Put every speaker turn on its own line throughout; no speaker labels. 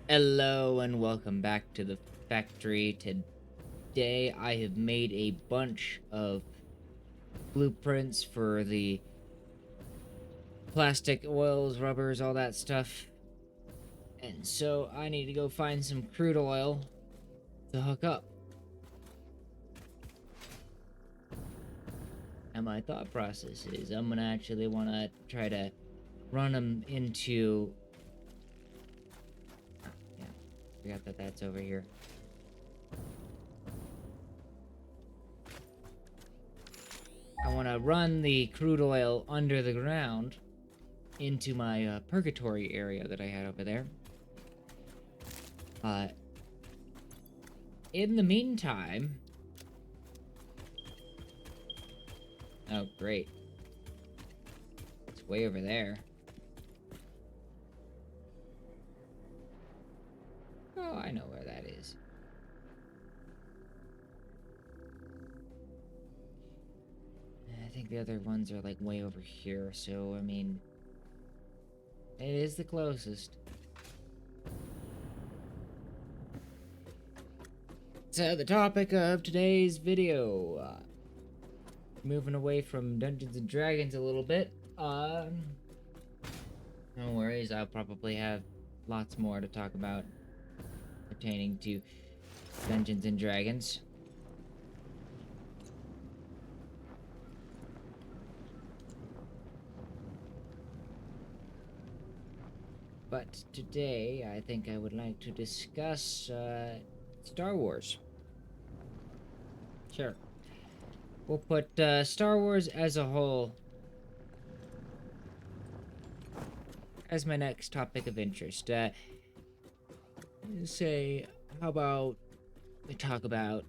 Hello and welcome back to the factory. Today I have made a bunch of blueprints for the plastic, oils, rubbers, all that stuff. And so I need to go find some crude oil to hook up. And my thought process is I'm gonna actually want to try to run them into... Yeah, forgot that that's over here. I want to run the crude oil under the ground into my purgatory area that I had over there. Uh, in the meantime... Oh, great. It's way over there. Oh, I know where that is. I think the other ones are like way over here, so I mean... It is the closest. So, the topic of today's video... moving away from Dungeons and Dragons a little bit. No worries, I'll probably have lots more to talk about pertaining to Dungeons and Dragons. But today, I think I would like to discuss Star Wars. Sure. We'll put Star Wars as a whole as my next topic of interest. Say, how about we talk about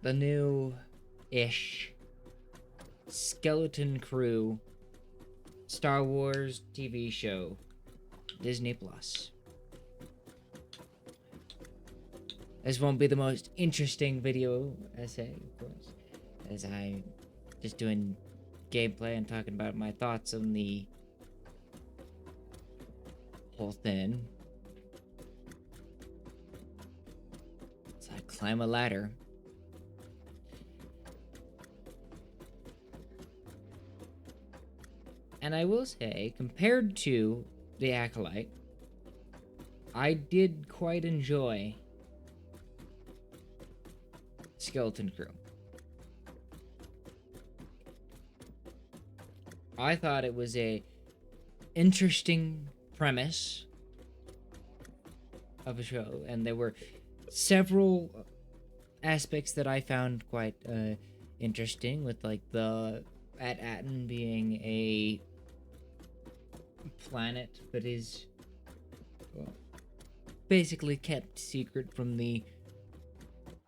the new-ish Skeleton Crew Star Wars TV show, Disney Plus. This won't be the most interesting video essay, of course, as I'm just doing gameplay and talking about my thoughts on the whole thing. So I climb a ladder. And I will say, compared to The Acolyte, I did quite enjoy Skeleton Crew. I thought it was a interesting premise of a show, and there were several aspects that I found quite interesting, with like the At-Aten being a planet that is basically kept secret from the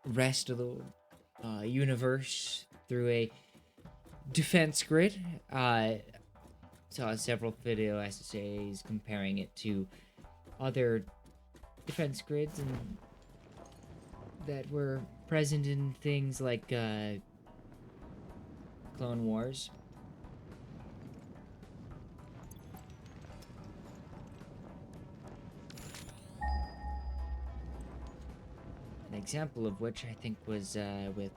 rest of the universe through a defense grid. Saw several video essays comparing it to other defense grids and that were present in things like Clone Wars. An example of which I think was with...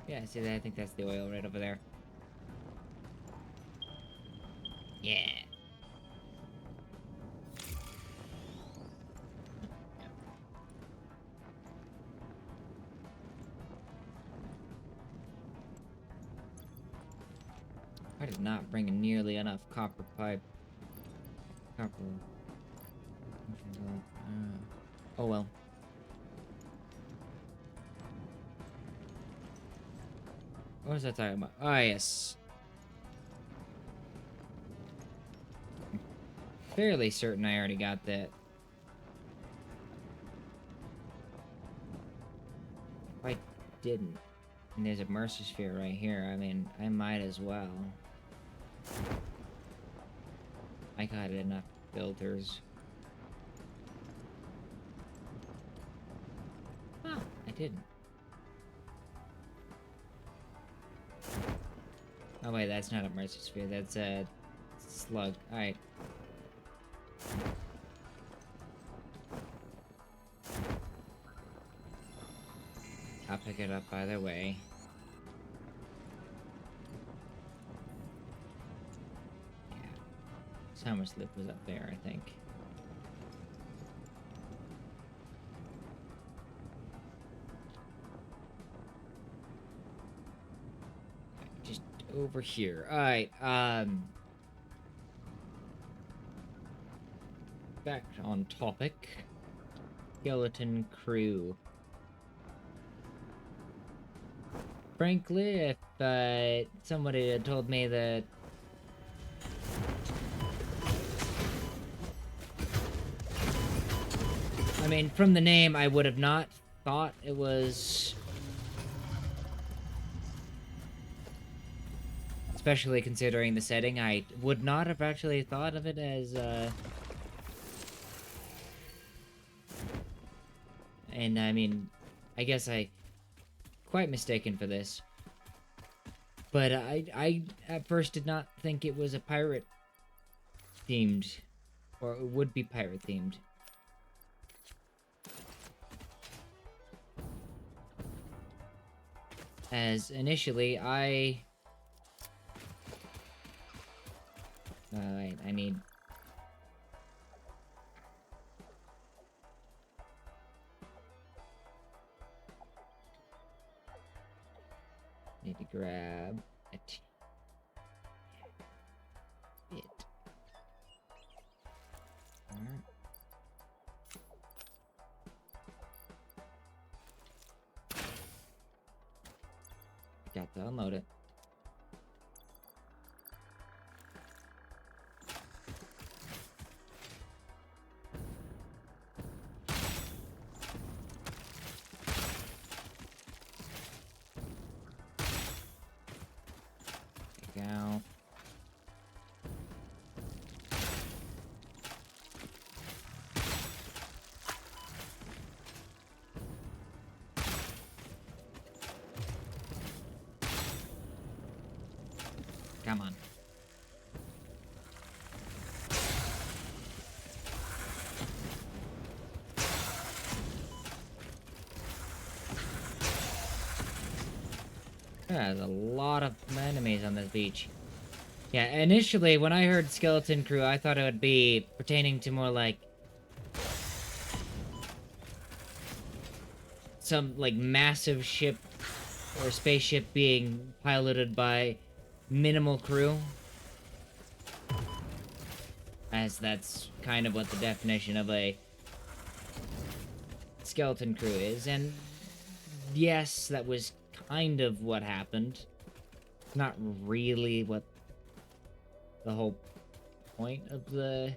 Yeah, see that? I think that's the oil right over there. Yeah. I did not bring nearly enough copper pipe. Copper. Oh well. What was I talking about? Ah, yes. I'm fairly certain I already got that. If I didn't, and there's a Mercer Sphere right here, I mean, I might as well. I got enough filters. Ah, I didn't. Oh wait, that's not a Mercer Sphere, that's a slug. Alright. I'll pick it up either way. Yeah. Summer Slip was up there, I think. Just over here. Alright, back on topic. Skeleton Crew. Frankly, if somebody had told me that I mean, from the name, I would have not thought it was, especially considering the setting, I would not have actually thought of it as and I mean, I guess I quite mistaken for this. But I at first did not think it was a pirate themed, or it would be pirate themed. As initially I need to grab it. Alright. Got to unload it. Take out. Come on. There's a lot of enemies on this beach. Yeah, initially, when I heard Skeleton Crew, I thought it would be pertaining to more like some, like, massive ship or spaceship being piloted by minimal crew. As that's kind of what the definition of a skeleton crew is. And yes, that was kind of what happened. Not really what the whole point of the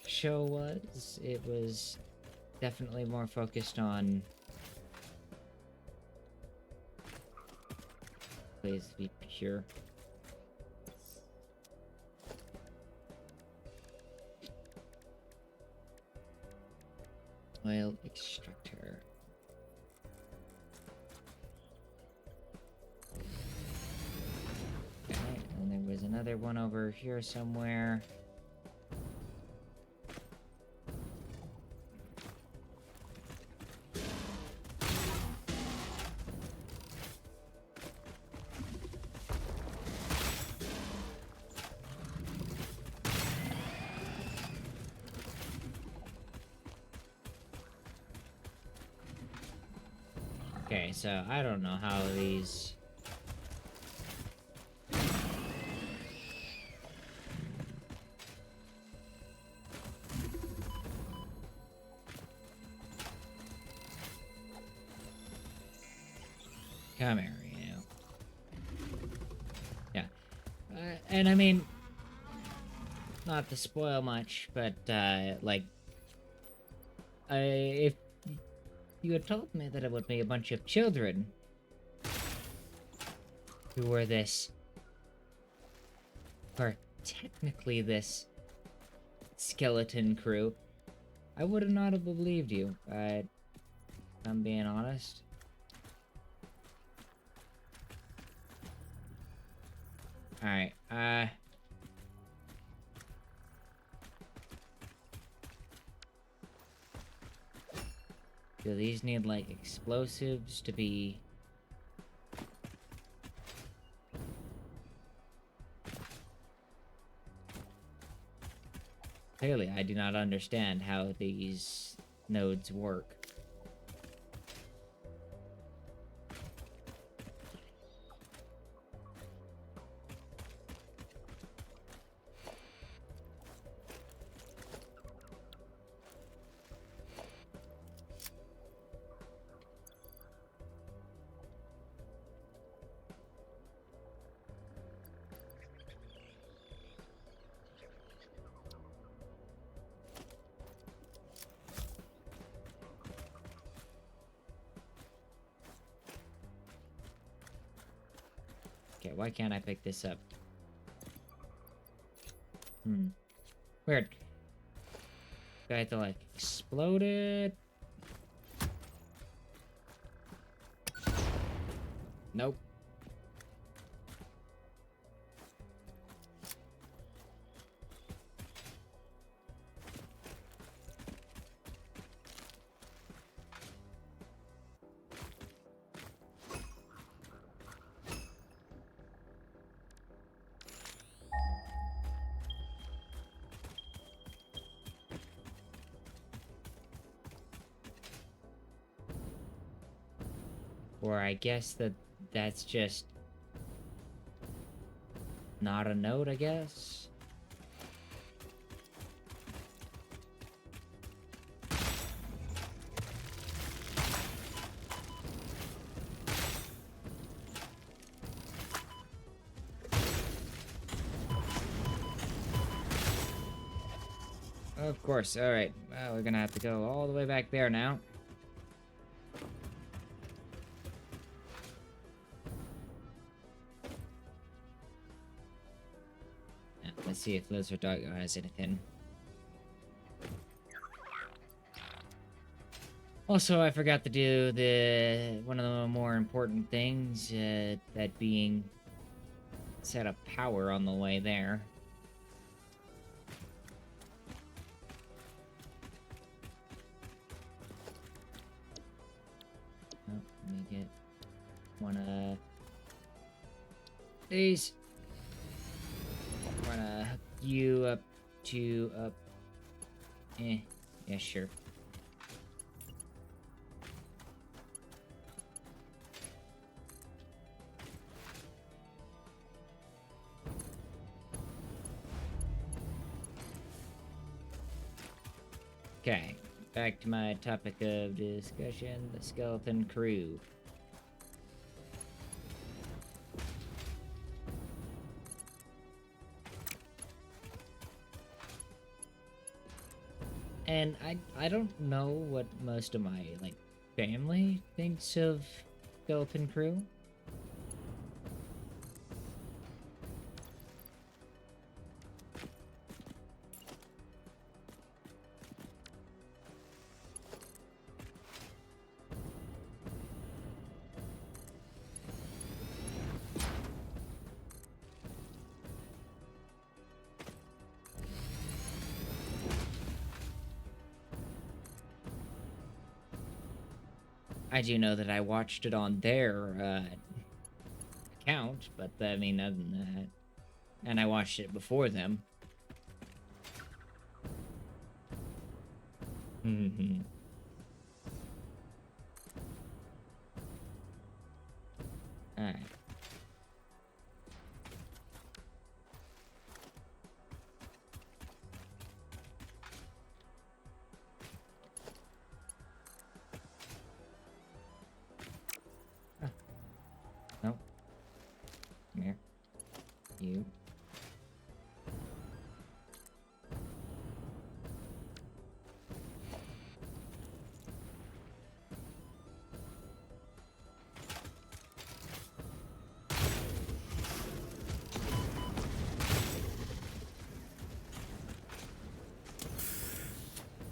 show was. It was definitely more focused on, please be pure. Oil extractor. Okay, and there was another one over here somewhere. Okay, so I don't know how these... Come here, you know. Yeah. And I mean, not to spoil much, but, like, if you had told me that it would be a bunch of children who were this, or technically this skeleton crew, I would have not have believed you, but I'm being honest. Alright, Do these need, like, explosives to be... Clearly, I do not understand how these nodes work. Okay, why can't I pick this up? Weird. Do I have to, like, explode it? Nope. Or I guess that's just not a node, I guess. Of course, alright. Well, we're gonna have to go all the way back there now. Let's see if Lizard Doggo has anything. Also, I forgot to do one of the more important things, that being set up power on the way there. Oh, let me get one of these. Wanna hook you up to up. Yeah, sure. Okay, back to my topic of discussion, the skeleton crew. And I don't know what most of my, like, family thinks of skeleton crew. I do know that I watched it on their account, but I mean, other than that, and I watched it before them. Mm-hmm. All right. Nope. Come here. You.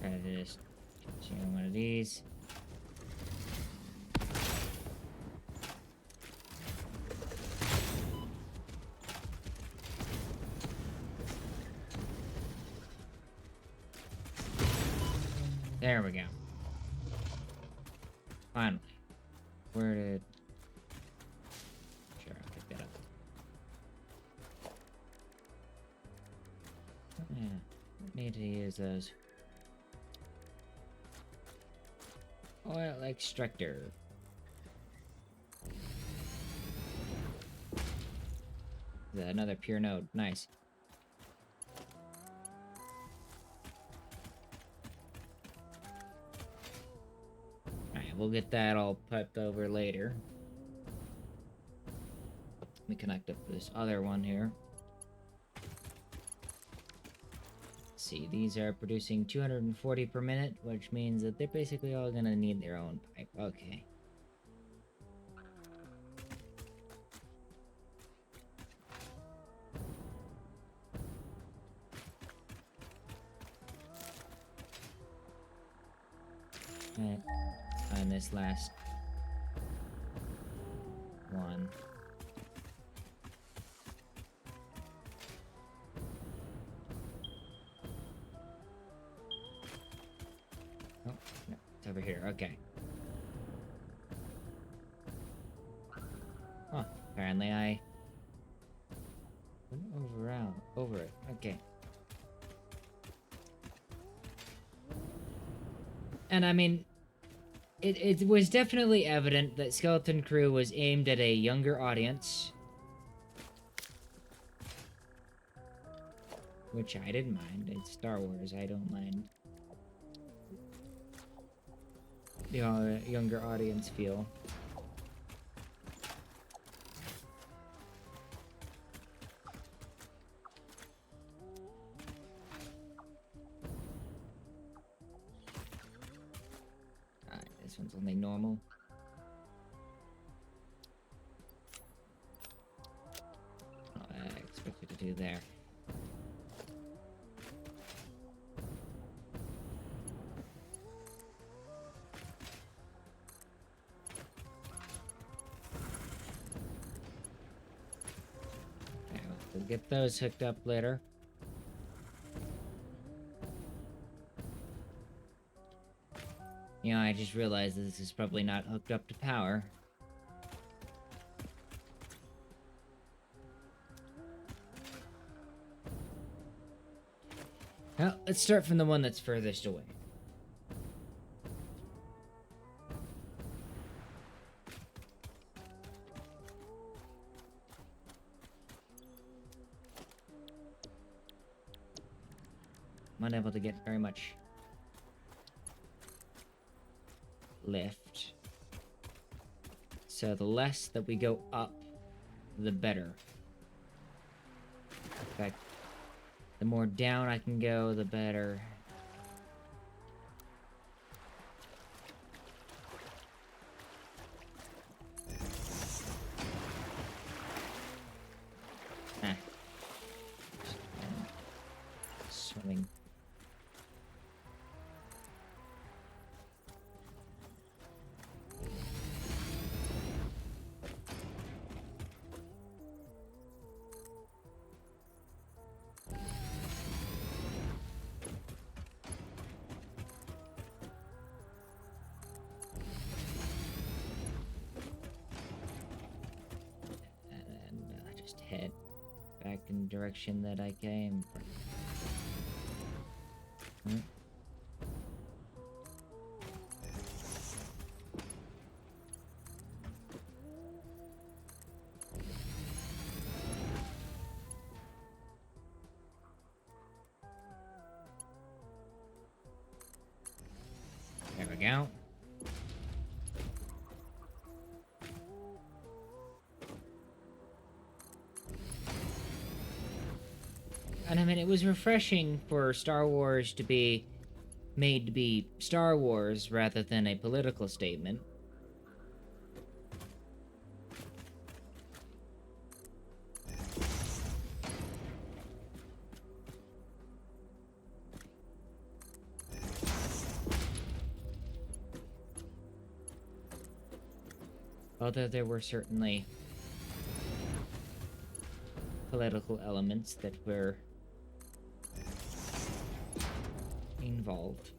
Try to just get you one of these. There we go. Finally. Where did... Sure, I'll pick that up. Yeah, need to use those. Oil extractor. Another pure node. Nice. Alright, we'll get that all piped over later. Let me connect up this other one here. Let's see, these are producing 240 per minute, which means that they're basically all gonna need their own pipe. Okay. And this last one. Oh, no, it's over here. Okay. Huh, apparently I went over it. Okay. And I mean, it was definitely evident that Skeleton Crew was aimed at a younger audience. Which I didn't mind. It's Star Wars, I don't mind. The younger audience feel. This one's only normal. Oh, I expected to do there. Okay, we'll get those hooked up later. You know, I just realized that this is probably not hooked up to power. Well, let's start from the one that's furthest away. I'm unable to get very much lift. So the less that we go up, the better. In fact, the more down I can go, the better. Ah. Swimming. Just head back in the direction that I came from. There we go. And I mean, it was refreshing for Star Wars to be made to be Star Wars rather than a political statement. Although there were certainly political elements that were involved.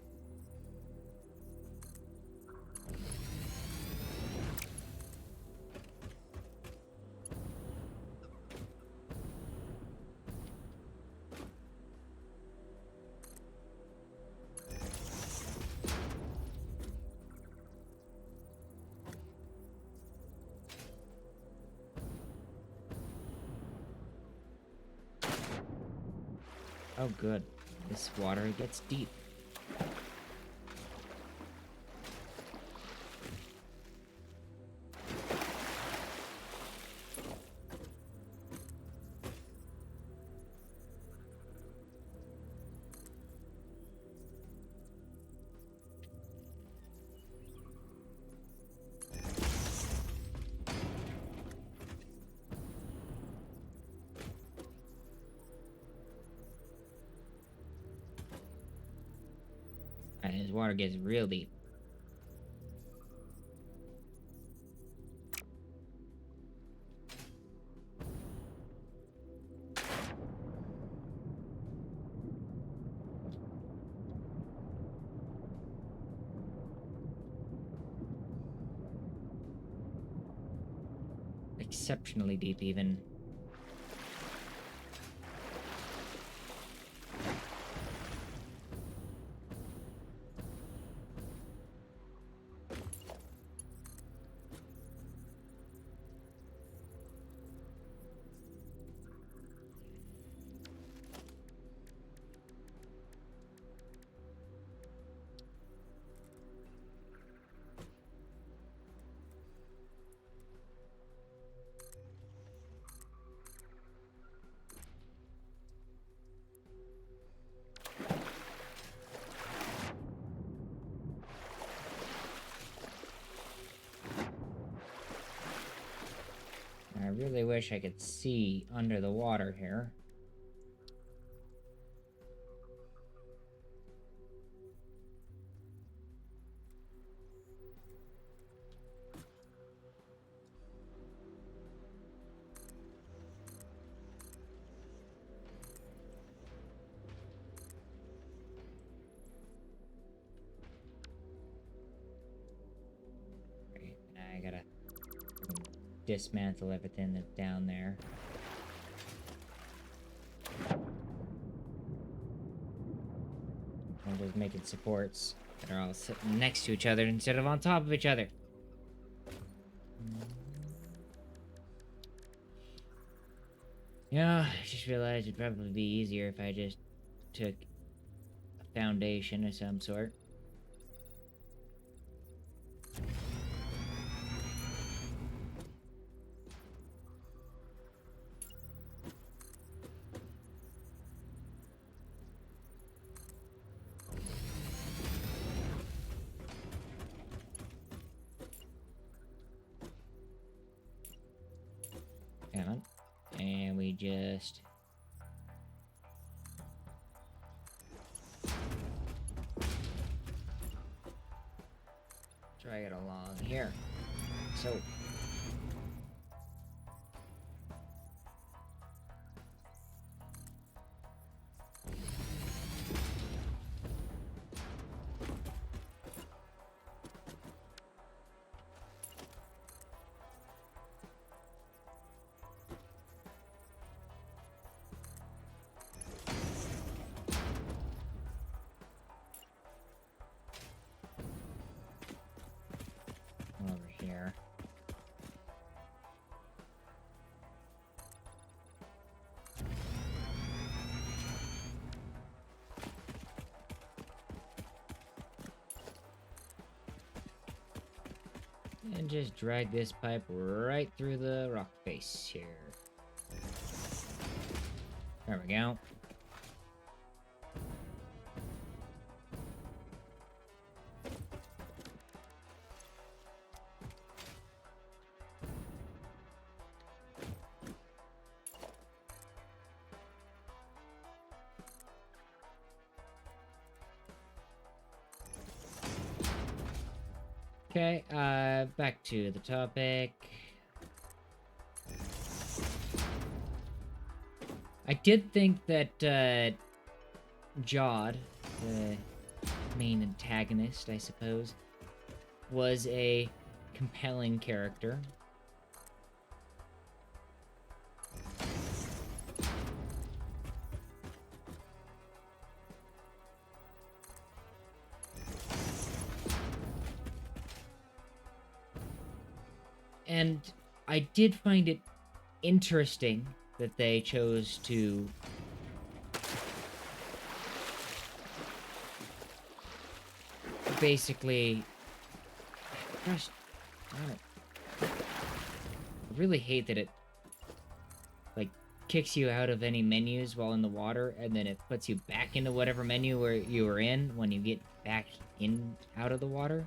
Oh, good. This water gets deep. And his water gets real deep. Exceptionally deep, even. I really wish I could see under the water here. Right, now I gotta dismantle everything that's down there. I'm just making supports that are all sitting next to each other instead of on top of each other. Yeah, I just realized it'd probably be easier if I just took a foundation of some sort. Come on. And we just... drag it along here. So... over here. And just drag this pipe right through the rock face here. There we go. Okay, back to the topic. I did think that, Jod, the main antagonist, I suppose, was a compelling character. And I did find it interesting that they chose to basically, gosh, I really hate that it like kicks you out of any menus while in the water, and then it puts you back into whatever menu where you were in when you get back in out of the water.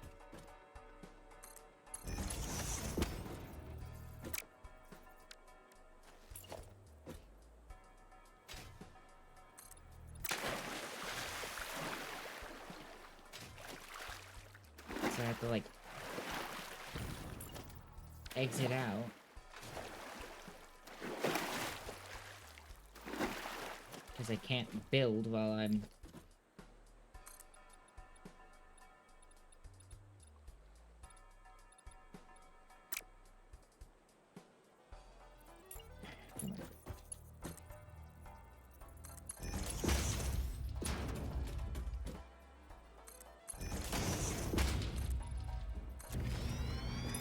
So I have to like exit out. Because I can't build while I'm...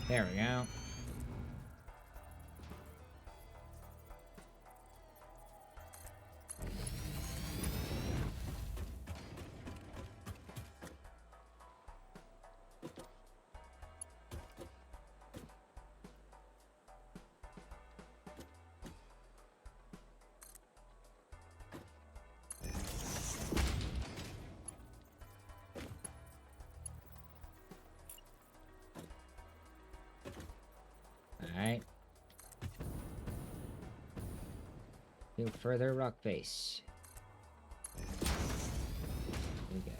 There we go. Alright. Do further rock face. There we go.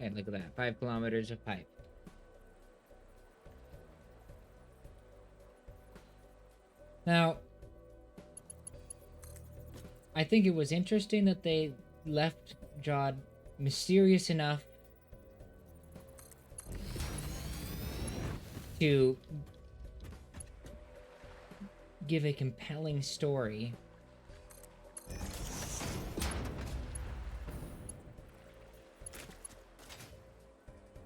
And look at that, 5 kilometers of pipe. Now, I think it was interesting that they left Jod mysterious enough to give a compelling story.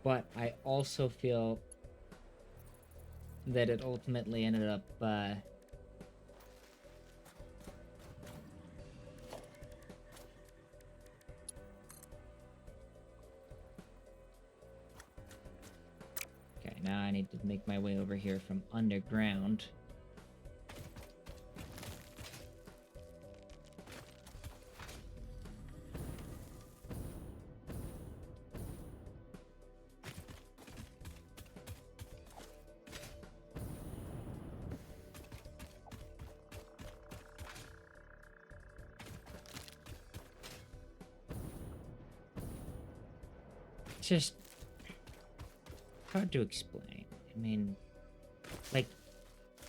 But I also feel that it ultimately ended up, okay, now I need to make my way over here from underground. It's just hard to explain. I mean, like,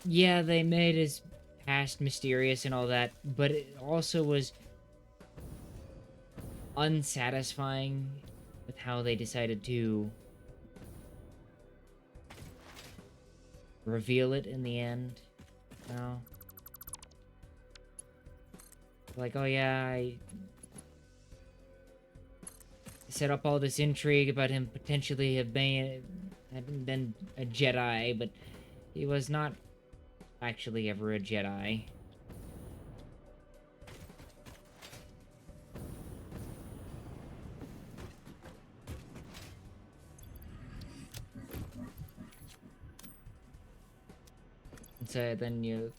yeah, they made his past mysterious and all that, but it also was unsatisfying with how they decided to reveal it in the end. You know? Like, oh yeah, I set up all this intrigue about him potentially having been a Jedi, but he was not actually ever a Jedi. And so then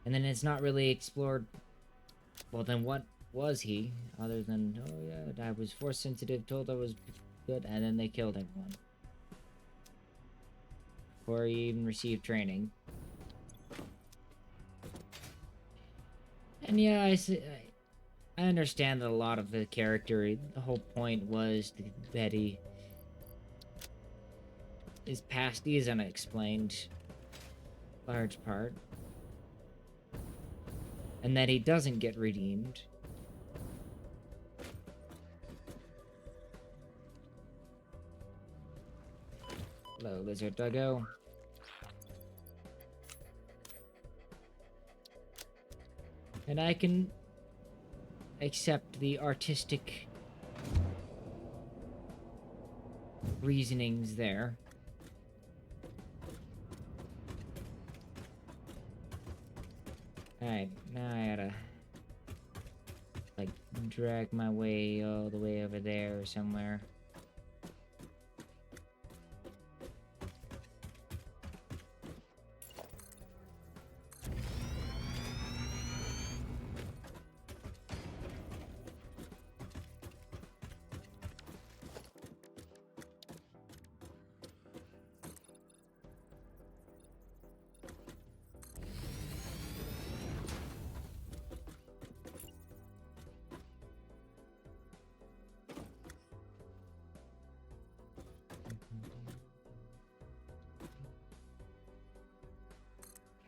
and then it's not really explored. Well, then what was he, other than, oh yeah, I was force sensitive, told I was good, and then they killed everyone before he even received training. And yeah, I understand that a lot of the character, the whole point was that his past is unexplained. large part. And that he doesn't get redeemed. Hello, lizard doggo. And I can accept the artistic reasonings there. Alright, now I gotta, like, drag my way all the way over there or somewhere.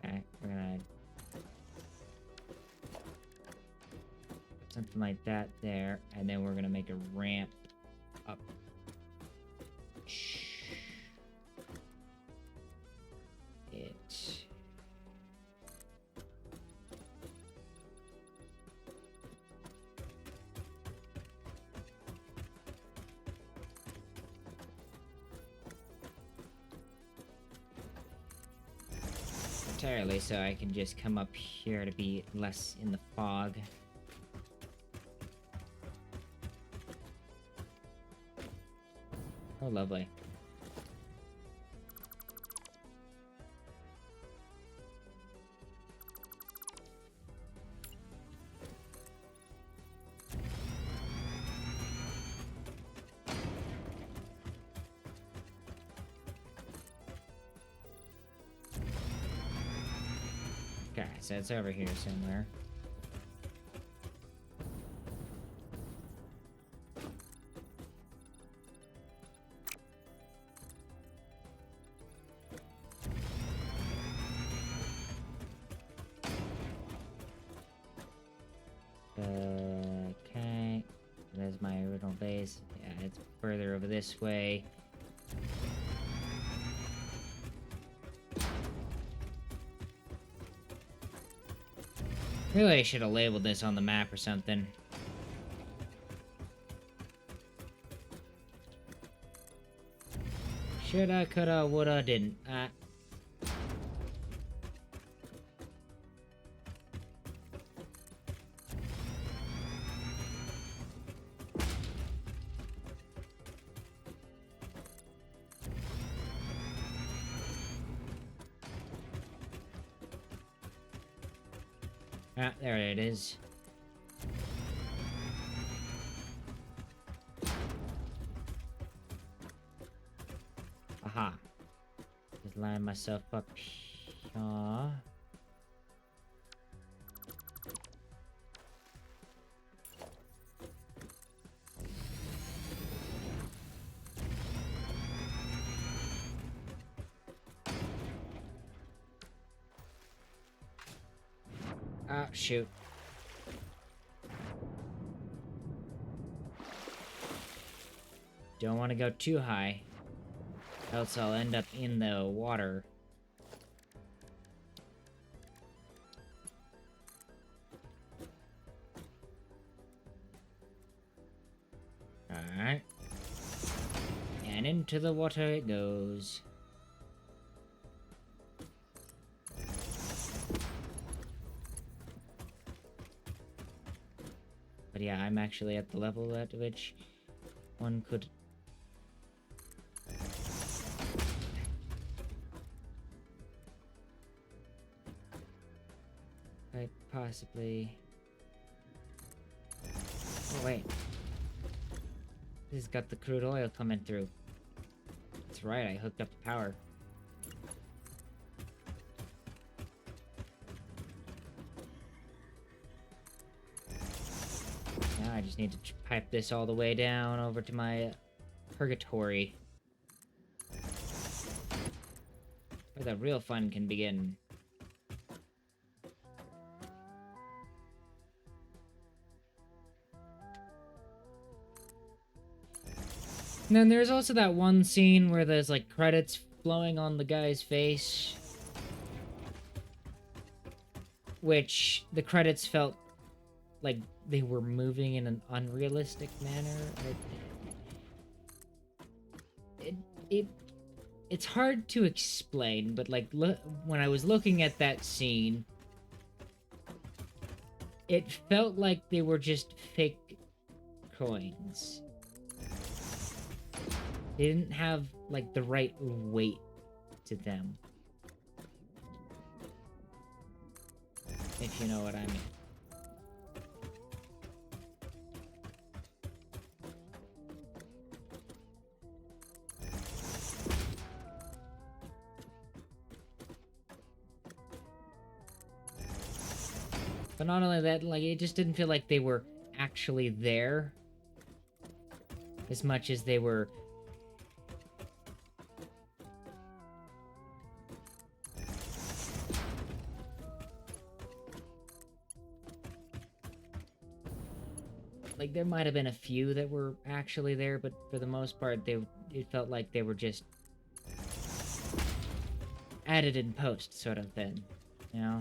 Okay, we're gonna something like that there, and then we're gonna make a ramp up. It. Entirely, so I can just come up here to be less in the fog. Oh, lovely. Okay, so it's over here somewhere. Okay, there's my original base. Yeah, it's further over this way. Really, I should have labeled this on the map or something. Shoulda, coulda, woulda, didn't. There it is. Aha. Just line myself up here. Ah, shoot. Don't want to go too high, else I'll end up in the water. Alright. And into the water it goes. But yeah, I'm actually at the level at which one could... quite possibly... Oh wait. This has got the crude oil coming through. That's right, I hooked up the power. Now I just need to pipe this all the way down over to my purgatory, where the real fun can begin. And then there's also that one scene where there's like credits flowing on the guy's face, which the credits felt like they were moving in an unrealistic manner. It's hard to explain, but like when I was looking at that scene, it felt like they were just fake coins. They didn't have like the right weight to them, if you know what I mean. But not only that, like, it just didn't feel like they were actually there as much as they were like, there might have been a few that were actually there, but for the most part, it felt like they were just added in post sort of thing, you know?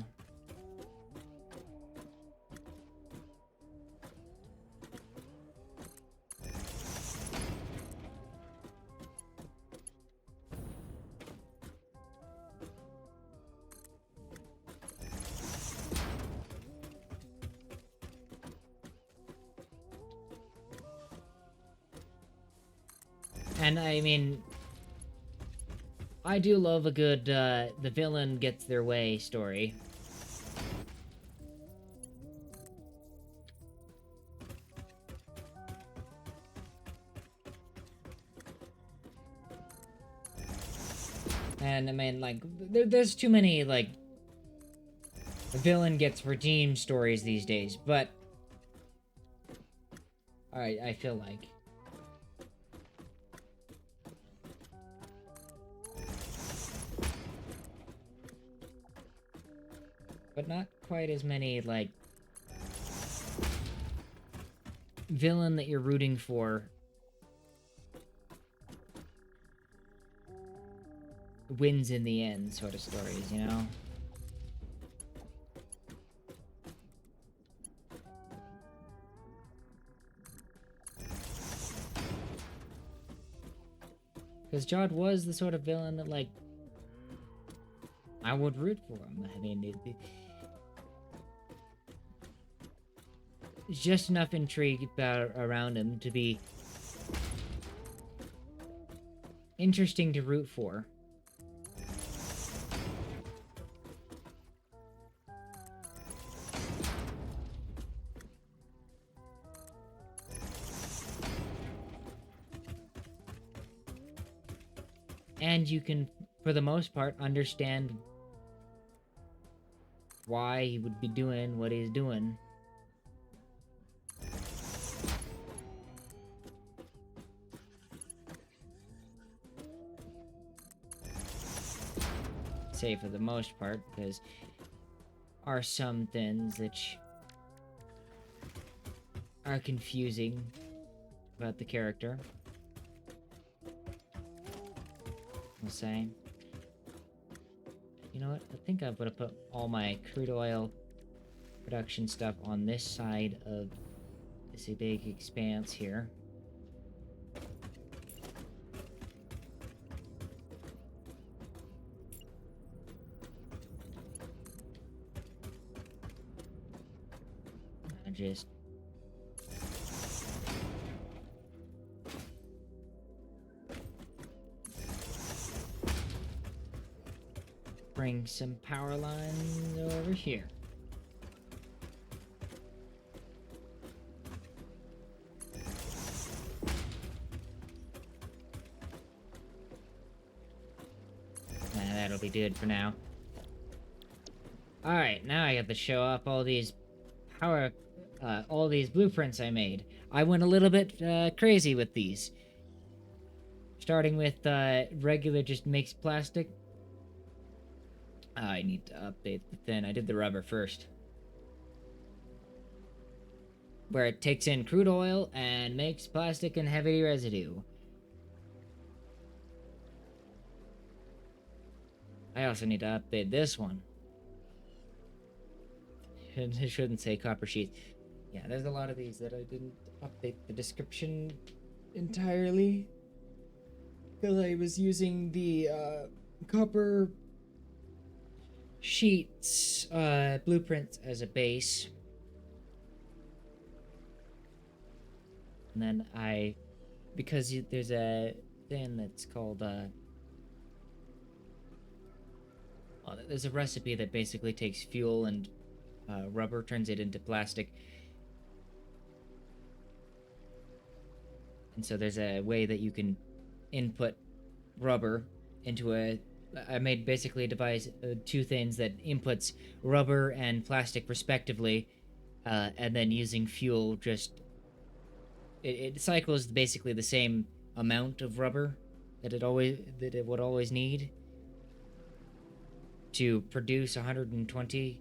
And I mean, I do love a good, the villain gets their way story. And I mean, like, there's too many, like, the villain gets redeemed stories these days, but I feel like. But not quite as many, like, villain that you're rooting for wins in the end sort of stories, you know? Because Jod was the sort of villain that, like, I would root for him. I mean, it's just enough intrigue around him to be interesting to root for. And you can, for the most part, understand why he would be doing what he's doing. Say for the most part, because are some things that are confusing about the character. I'll say. You know what? I think I'm gonna put all my crude oil production stuff on this side of this big expanse here. I just bring some power lines over here. That'll be good for now. Alright, now I have to show off all these all these blueprints I made. I went a little bit crazy with these. Starting with regular just makes plastic. I need to update the thin. I did the rubber first. Where it takes in crude oil and makes plastic and heavy residue. I also need to update this one. It shouldn't say copper sheets. Yeah, there's a lot of these that I didn't update the description entirely because I was using the copper sheets blueprints as a base. And then because there's a thing that's called there's a recipe that basically takes fuel and rubber, turns it into plastic. And so there's a way that you can input rubber into I made basically a device, two things that inputs rubber and plastic respectively, and then using fuel it cycles basically the same amount of rubber that it would always need to produce 120,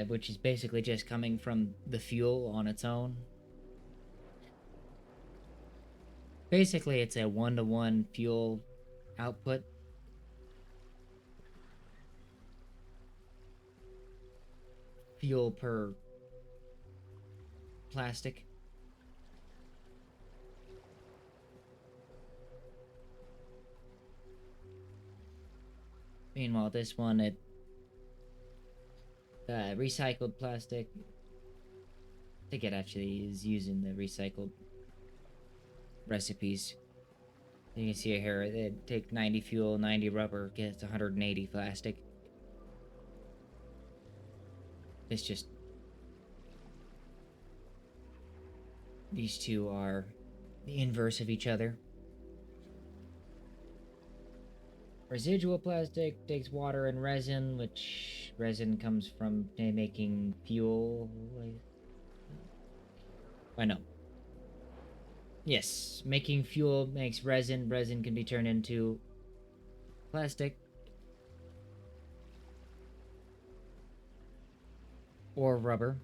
which is basically just coming from the fuel on its own. Basically, it's a 1-to-1 fuel output. Fuel per plastic. Meanwhile, this one, recycled plastic. I think it actually is using the recycled recipes. You can see it here. It take 90 fuel, 90 rubber, gets 180 plastic. It's just these two are the inverse of each other. Residual plastic takes water and resin, which resin comes from making fuel. I know. Yes, making fuel makes resin. Resin can be turned into plastic. Or rubber.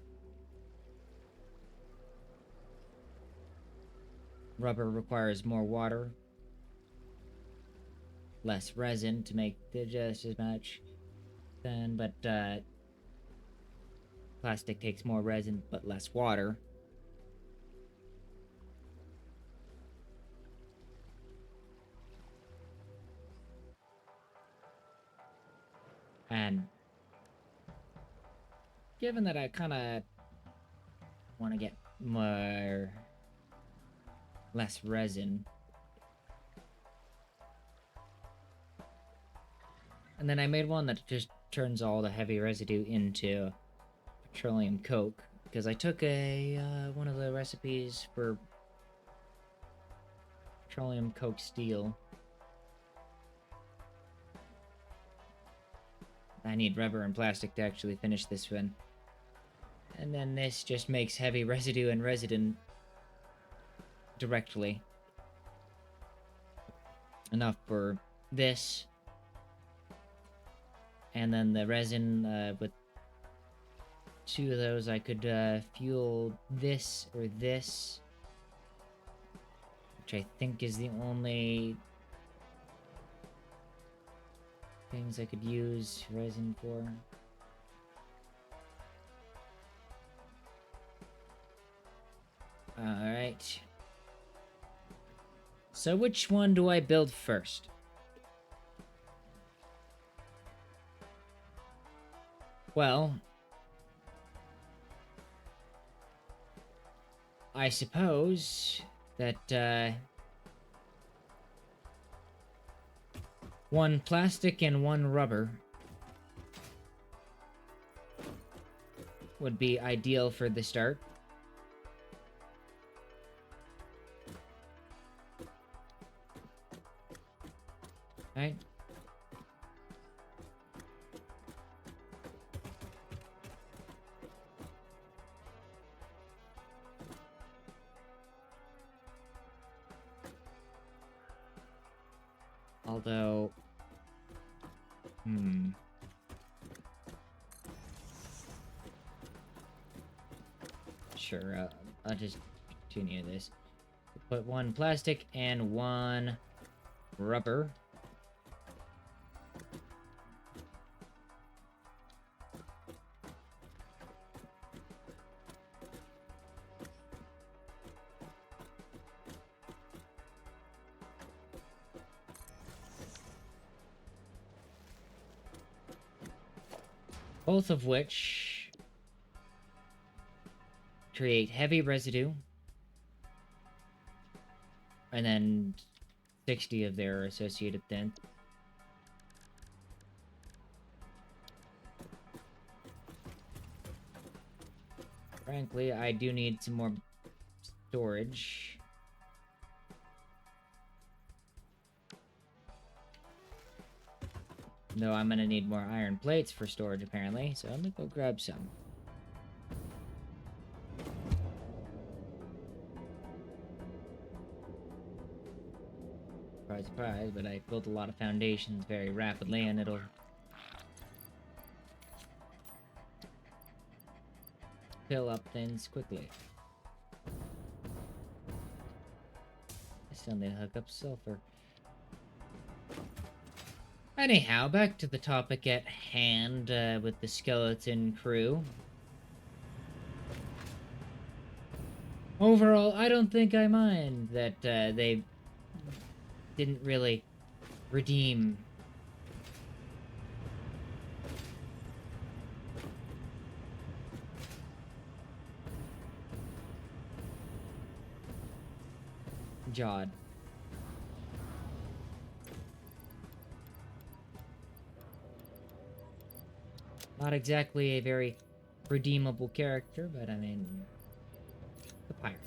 Rubber requires more water. Less resin to make just as much. But plastic takes more resin but less water. And given that I kind of want to get less resin, and then I made one that just turns all the heavy residue into petroleum coke, because I took one of the recipes for petroleum coke steel. I need rubber and plastic to actually finish this one. And then this just makes heavy residue and resin directly. Enough for this. And then the resin, with two of those, I could fuel this or this. Which I think is the only things I could use resin for. Alright. So which one do I build first? Well, I suppose that one plastic and one rubber would be ideal for the start. Right? Although, sure, I'll just continue this. Put one plastic and one rubber. Both of which create heavy residue, and then 60 of their associated thin. Frankly, I do need some more storage. Though I'm gonna need more iron plates for storage, apparently, so I'm gonna go grab some. Surprise, surprise, but I built a lot of foundations very rapidly, and it'll fill up things quickly. I still need to hook up sulfur. Anyhow, back to the topic at hand with the skeleton crew. Overall, I don't think I mind that they didn't really redeem Jod. Not exactly a very redeemable character, but I mean, the pirate.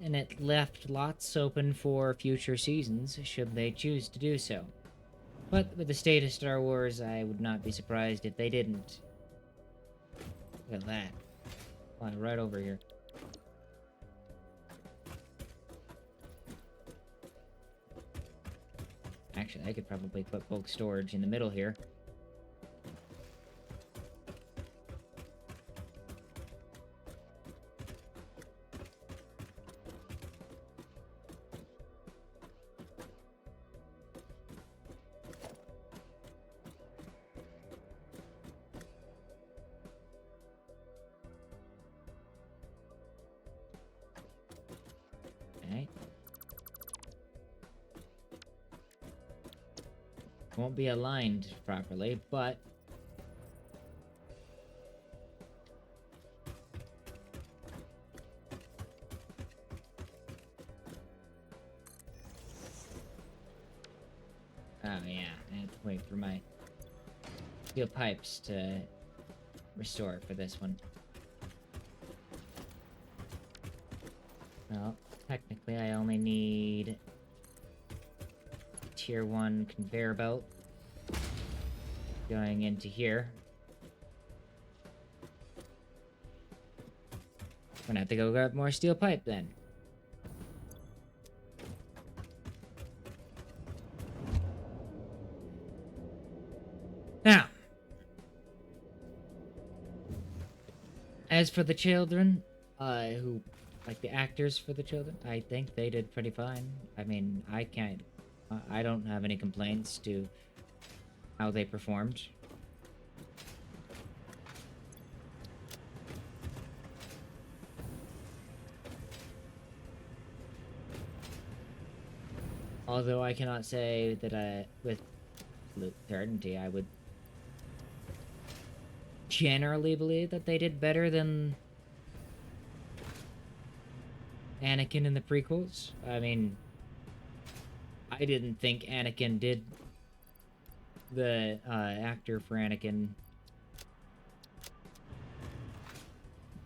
And it left lots open for future seasons, should they choose to do so. But with the state of Star Wars, I would not be surprised if they didn't. Look at that. Fly right over here. Actually, I could probably put bulk storage in the middle here. Alright. Won't be aligned properly, but oh yeah, I have to wait for my steel pipes to restore for this one. Well, technically I only need tier 1 conveyor belt going into here. I'm gonna have to go grab more steel pipe then. Now, as for the children, who, like the actors for the children, I think they did pretty fine. I mean, I don't have any complaints to how they performed. Although I cannot say that with certainty, I would generally believe that they did better than Anakin in the prequels. I mean, I didn't think Anakin did, the actor for Anakin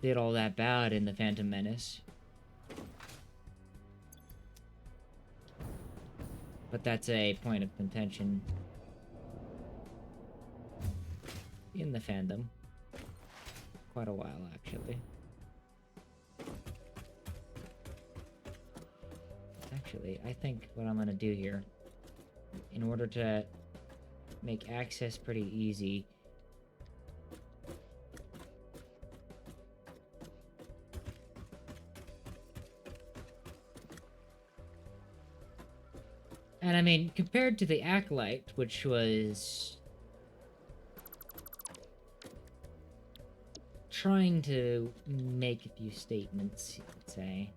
did all that bad in The Phantom Menace. But that's a point of contention in the fandom. Quite a while, actually. Actually, I think what I'm gonna do here, in order to make access pretty easy, and I mean, compared to the Acolyte, which was trying to make a few statements, you could say.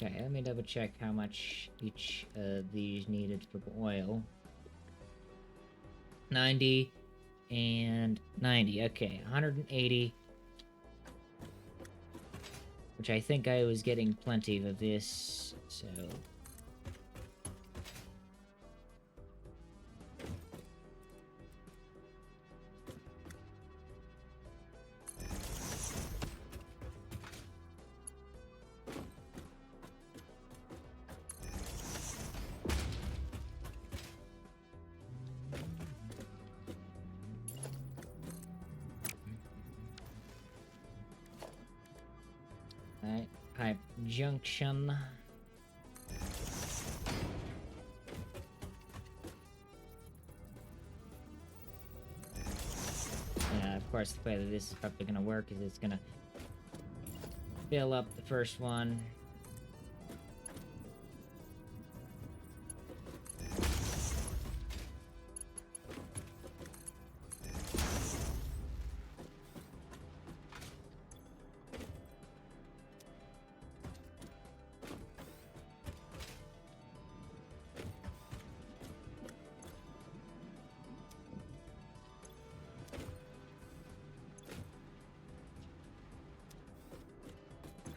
Okay, let me double check how much each of these needed for oil. 90 and 90. Okay, 180. Which I think I was getting plenty of this, so... Alright, pipe junction. Of course, the way that this is probably gonna work is it's gonna fill up the first one.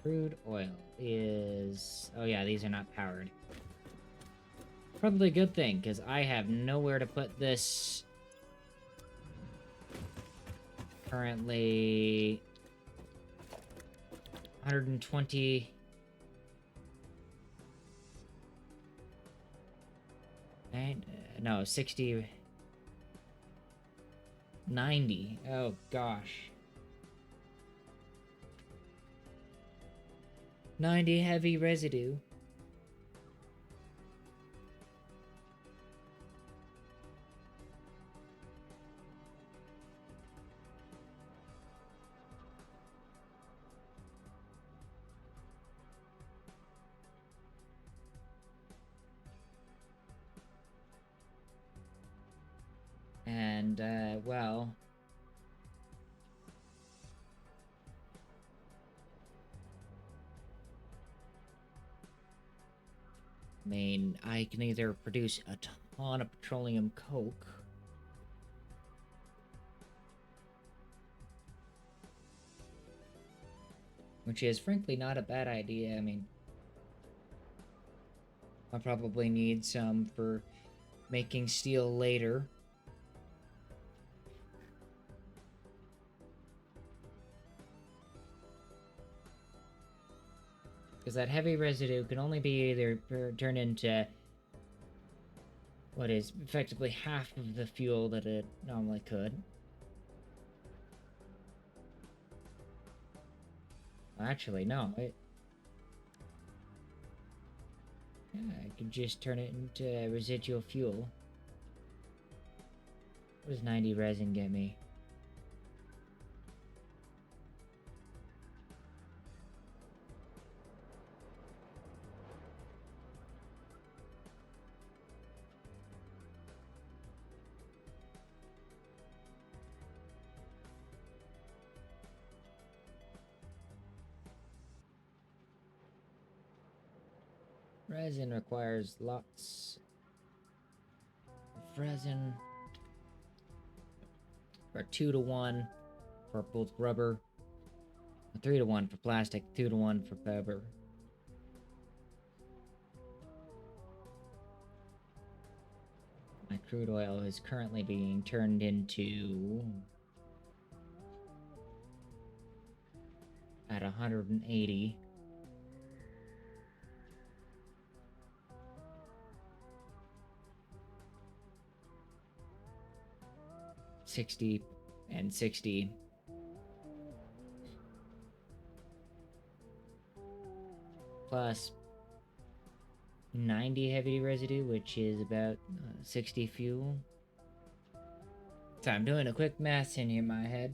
Crude oil is... Oh yeah, these are not powered. Probably a good thing, because I have nowhere to put this. Currently... 120... Right? No, 60... 90. Oh gosh. 90 heavy residue. And, well... I mean, I can either produce a ton of petroleum coke, which is frankly not a bad idea. I mean, I'll probably need some for making steel later. Because that heavy residue can only be either turned into what is effectively half of the fuel that it normally could. Actually, no. Yeah, I could just turn it into residual fuel. What does 90 resin get me? Resin requires lots of resin. For 2-to-1 for both rubber, 3-to-1 for plastic, 2-to-1 for rubber. My crude oil is currently being turned into at 180. $60 and $60. Plus 90 heavy residue, which is about 60 fuel. So I'm doing a quick math in my head.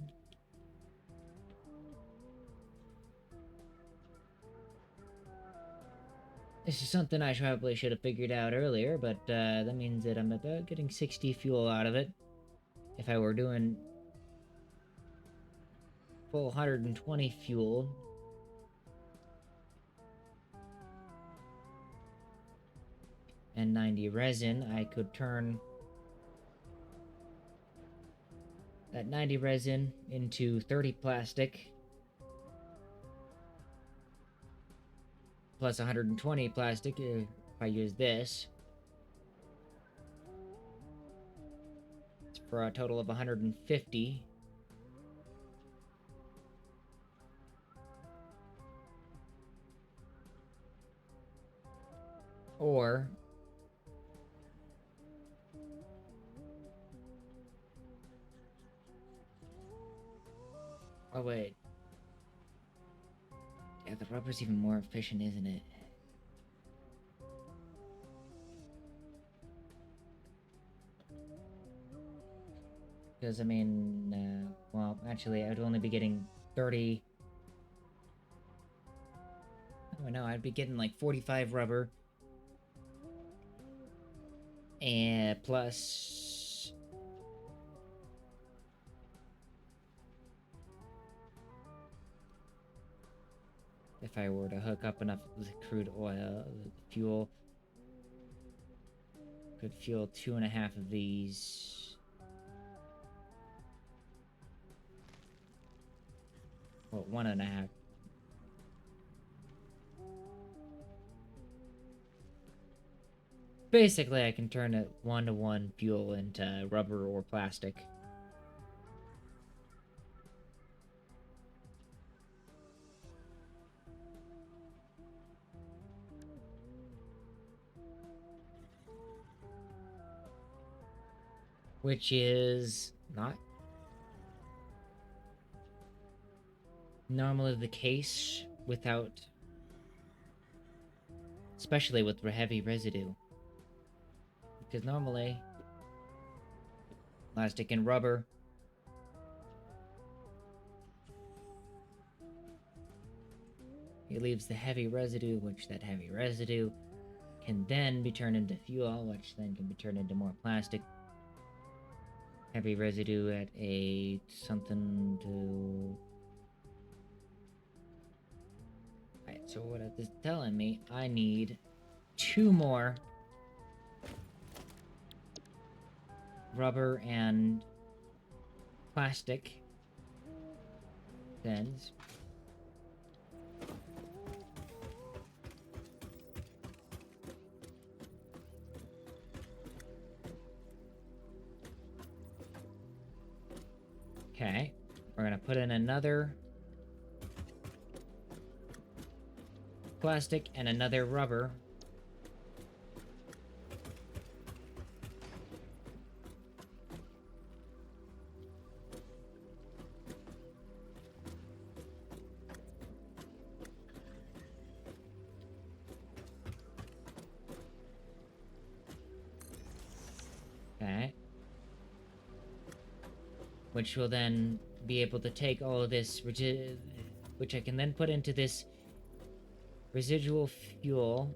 This is something I probably should have figured out earlier, but that means that I'm about getting 60 fuel out of it. If I were doing full 120 fuel, and 90 resin, I could turn that 90 resin into 30 plastic, plus 120 plastic if I use this. It's for a total of 150. Or oh wait. Yeah, the rubber's even more efficient, isn't it? Because, I mean, well, actually, I would only be getting 30... Oh, no, I'd be getting, like, 45 rubber. And plus... If I were to hook up enough of the crude oil, the fuel... Could fuel 2.5 of these... Well, 1.5. Basically, I can turn it 1-to-1 fuel into rubber or plastic. Which is not normally the case without, especially with heavy residue. Because normally, plastic and rubber it leaves the heavy residue, which that heavy residue can then be turned into fuel, which then can be turned into more plastic. Heavy residue at a something to... Alright, so what it is telling me, I need 2 more rubber and plastic ends. Okay, we're gonna put in another plastic and another rubber. Okay. Which will then be able to take all of this, which I can then put into this residual fuel.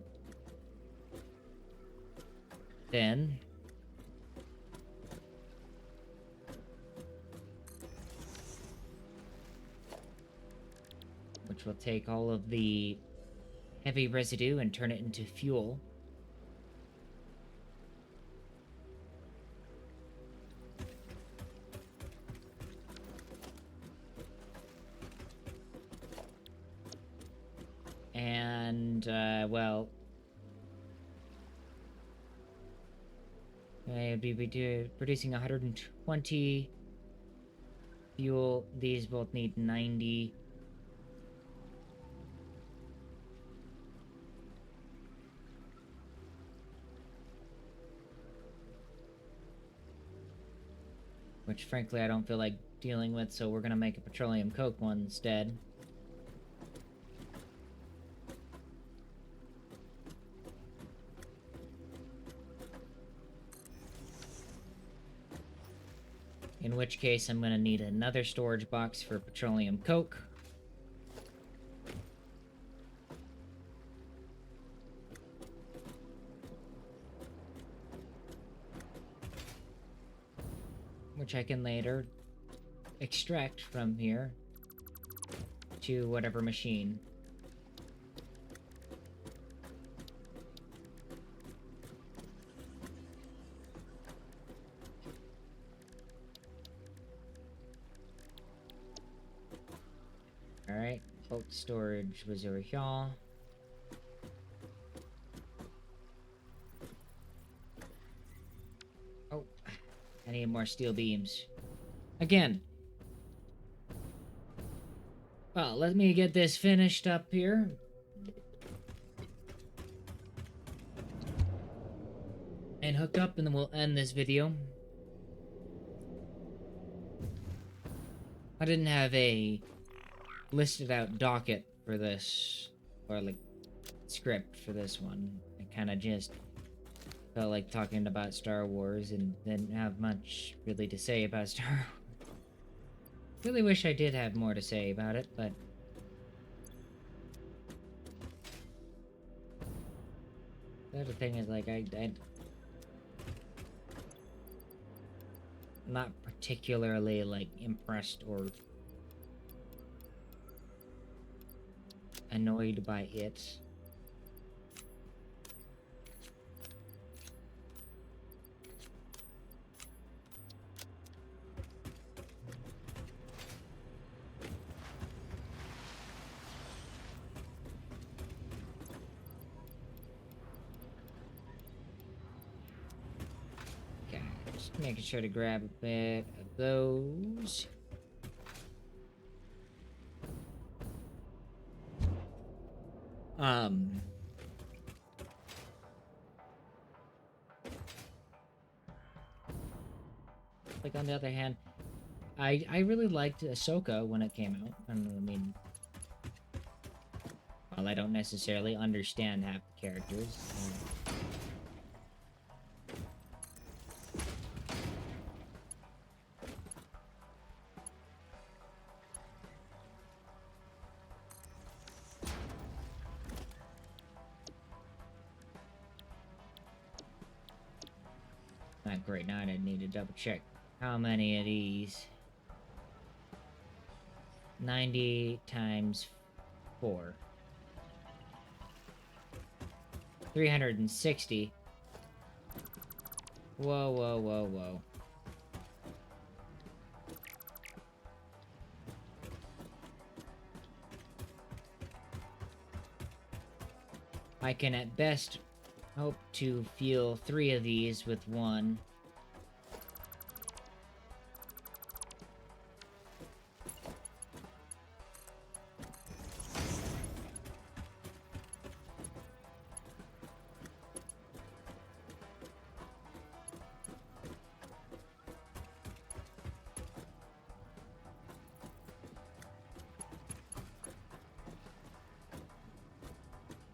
Then which will take all of the heavy residue and turn it into fuel. And, well... I'd be producing 120 fuel. These both need 90. Which, frankly, I don't feel like dealing with, so we're gonna make a petroleum coke one instead. In which case, I'm gonna need another storage box for petroleum coke. Which I can later extract from here to whatever machine. Alright, bulk storage was over here. Oh, I need more steel beams. Again. Well, let me get this finished up here. And hook up, and then we'll end this video. I didn't have a listed out docket for this, or like script for this one. I kind of just felt like talking about Star Wars and didn't have much really to say about Star Wars. Really wish I did have more to say about it, but the other thing is, like, I'm not particularly, like, impressed or annoyed by it. Okay, just making sure to grab a bit of those. Like, on the other hand, I really liked Ahsoka when it came out. I mean, while I don't necessarily understand half the characters. Not great. Now I need to double check how many of these. 90 times 4. 360. Whoa, whoa, whoa, whoa. I can at best hope to fuel 3 of these with 1.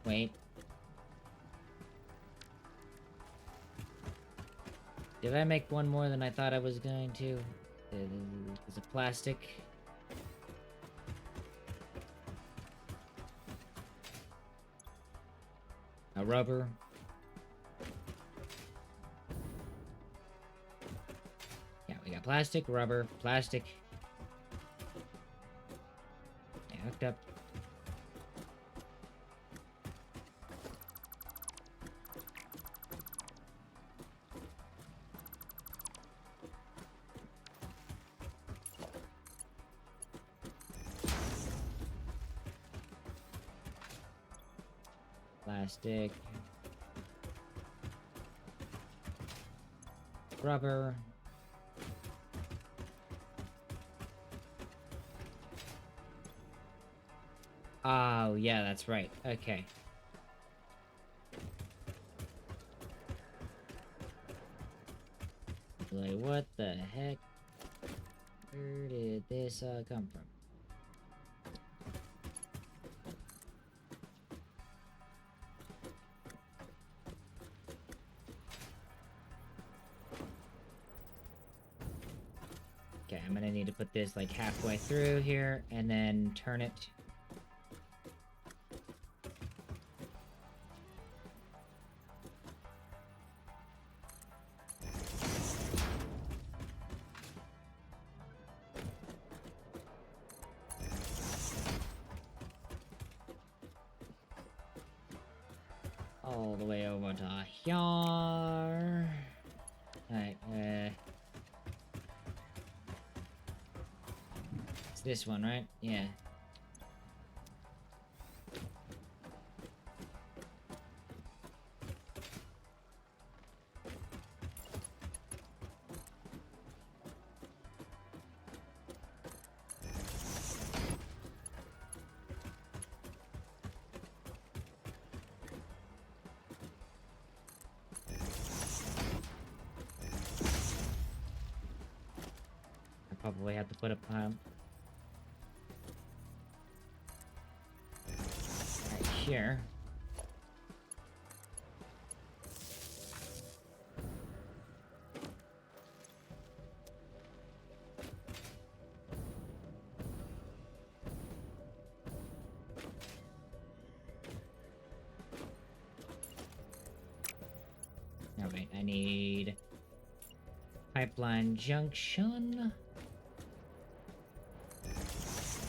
Wait. Did I make one more than I thought I was going to? Is it plastic? A rubber. Yeah, we got plastic, rubber, plastic. Yeah, hooked up. Plastic. Rubber. Oh, yeah, that's right. Okay. Like, what the heck? Where did this come from? Okay, I'm gonna need to put this like halfway through here and then turn it. All the way over to here. Alright, it's this one, right? Yeah. probably have to put a pump right here. Alright, I need pipeline junction.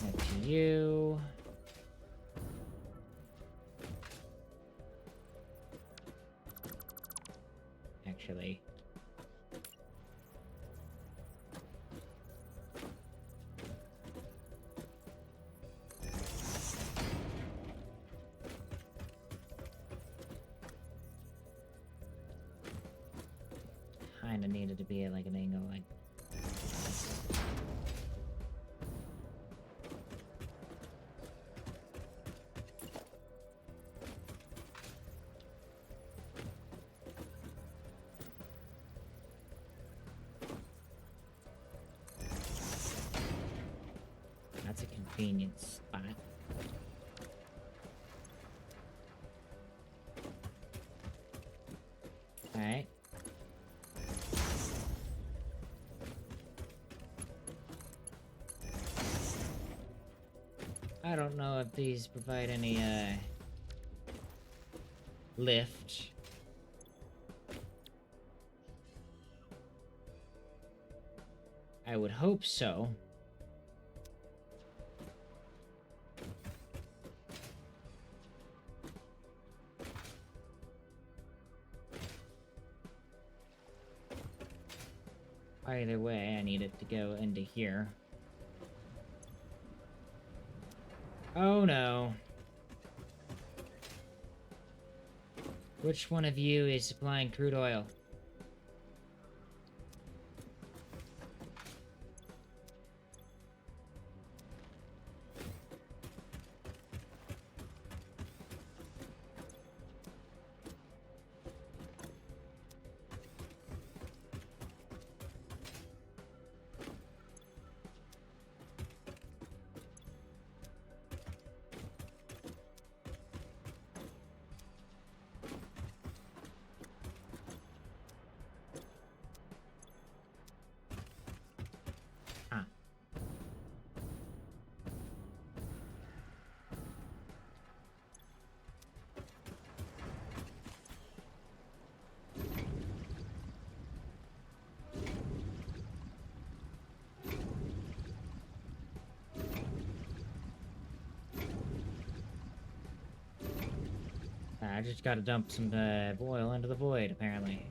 That to you. Actually. Kinda needed to be at like an angle like that's a convenient spot. Alright. I don't know if these provide any, lift. I would hope so. Either way, I need it to go into here. Oh no. Which one of you is supplying crude oil? Huh. I just gotta dump some oil into the void, apparently.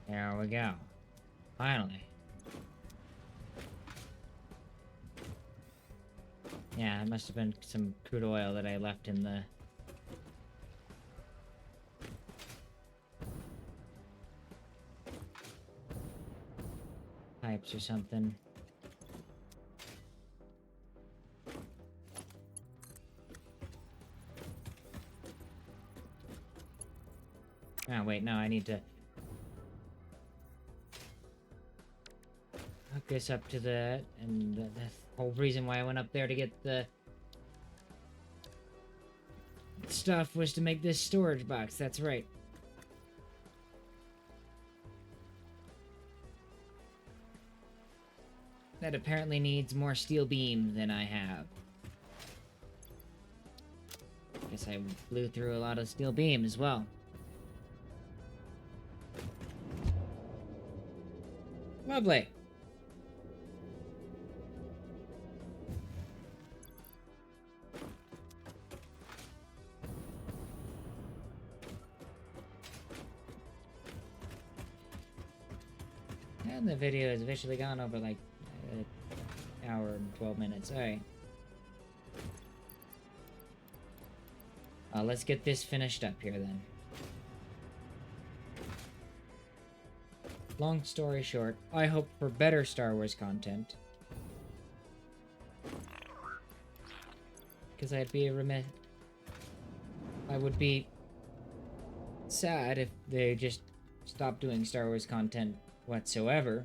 There we go. Finally. Yeah, it must have been some crude oil that I left in the... pipes or something. Oh, wait, no, I need to... hook this up to the... and the whole reason why I went up there to get the... stuff was to make this storage box, that's right. That apparently needs more steel beam than I have. Guess I blew through a lot of steel beam as well. Lovely. And the video has officially gone over like an hour and 12 minutes. Alright. Let's get this finished up here then. Long story short, I hope for better Star Wars content. Because I'd be remiss. I would be sad if they just stopped doing Star Wars content whatsoever.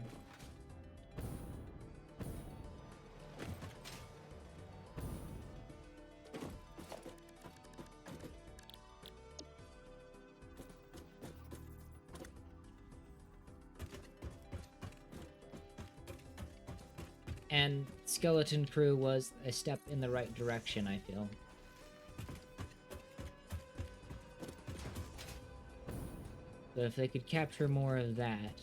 And Skeleton Crew was a step in the right direction, I feel. But if they could capture more of that...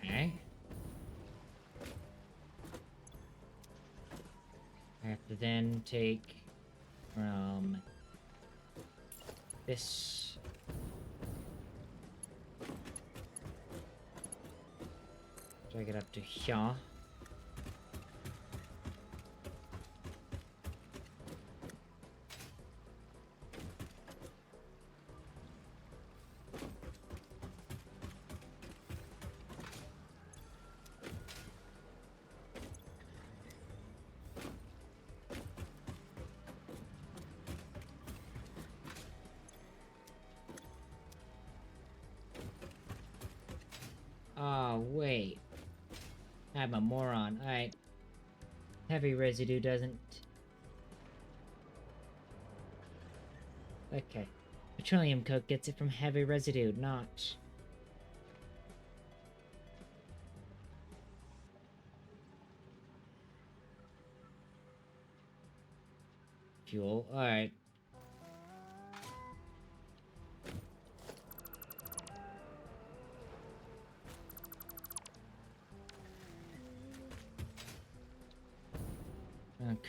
Okay. I have to then take from this drag it up to here. Oh, wait. I'm a moron. Alright. Heavy residue doesn't... Okay. Petroleum coke gets it from heavy residue, not... fuel. Alright.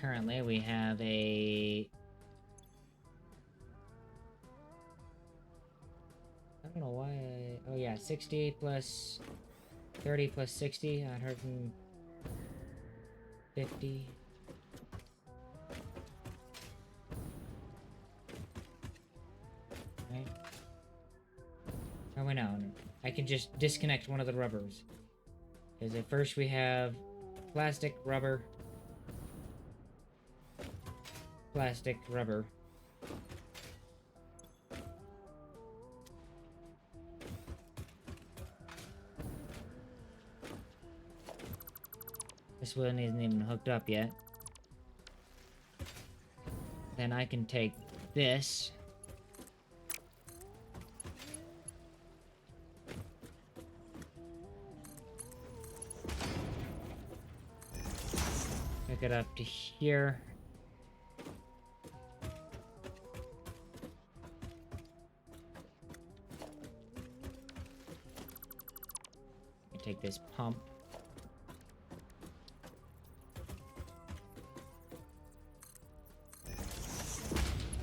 Currently, we have a... I don't know why oh yeah, 60 plus 30 plus 60, 150. Right? Oh, wait, no. I can just disconnect one of the rubbers. Because at first we have plastic, rubber, plastic, rubber. This one isn't even hooked up yet. Then I can take this. Hook it up to here. Take this pump.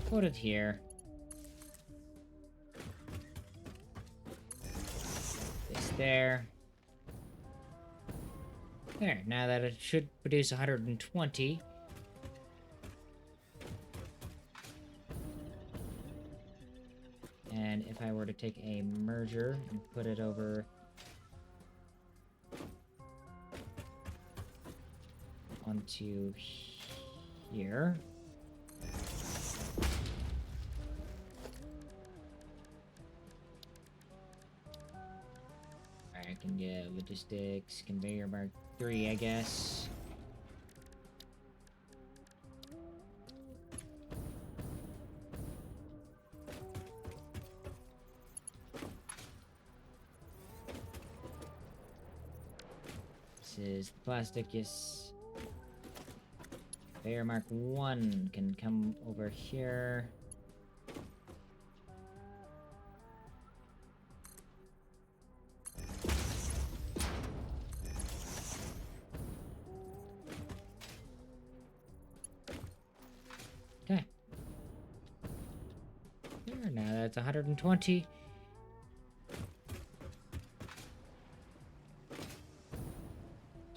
Put it here. This there. There, now that it should produce 120. And if I were to take a merger and put it over onto here. I can get logistics, conveyor mark 3, I guess. This is the plastic, yes. Conveyor mark 1 can come over here. Okay. There, now that's 120.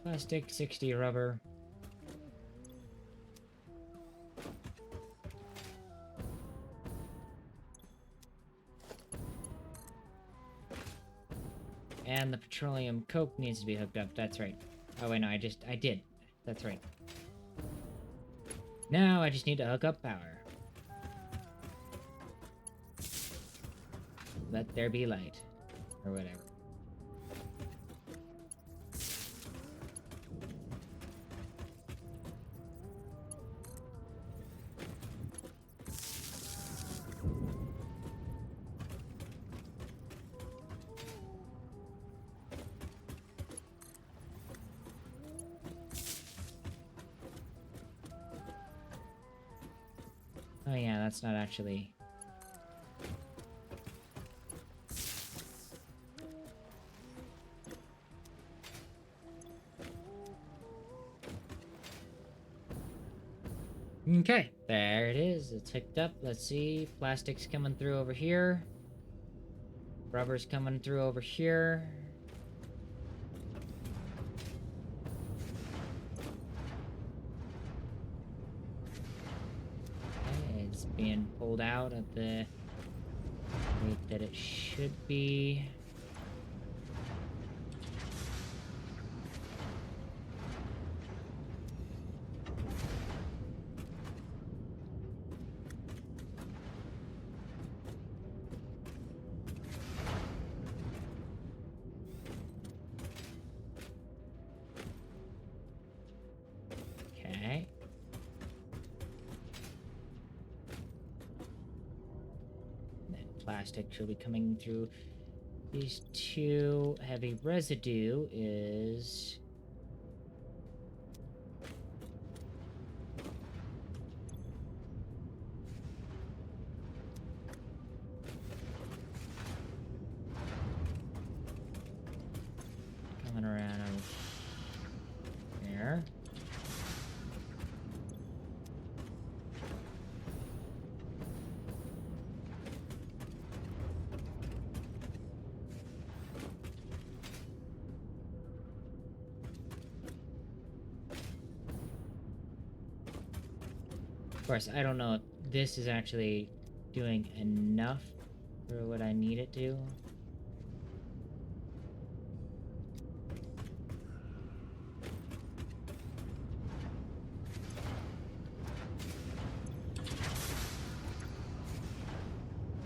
Plastic, 60 rubber. And the petroleum coke needs to be hooked up, that's right. Oh wait, no, I did. That's right. Now I just need to hook up power. Let there be light. Or whatever. Oh yeah, that's not actually... Okay, there it is. It's hooked up. Let's see. Plastic's coming through over here. Rubber's coming through over here. Okay, it's being pulled out at the rate that it should be. Okay. And then plastic should be coming through these two. Heavy residue is... coming around over here. Of course, I don't know if this is actually doing enough for what I need it to.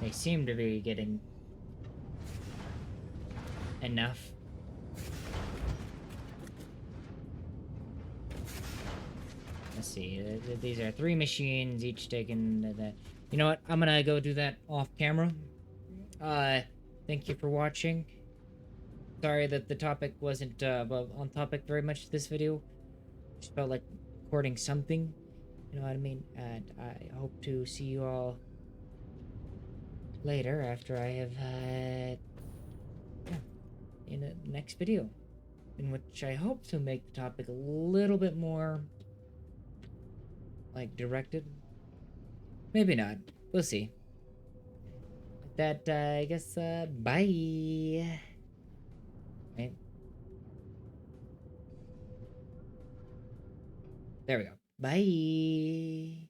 They seem to be getting enough. Let's see. These are 3 machines, each taking the... You know what? I'm gonna go do that off camera. Thank you for watching. Sorry that the topic wasn't on topic very much this video. Just felt like recording something. You know what I mean? And I hope to see you all later after I have in the next video, in which I hope to make the topic a little bit more like directed. Maybe not. We'll see. With that, I guess bye. Right. There we go. Bye.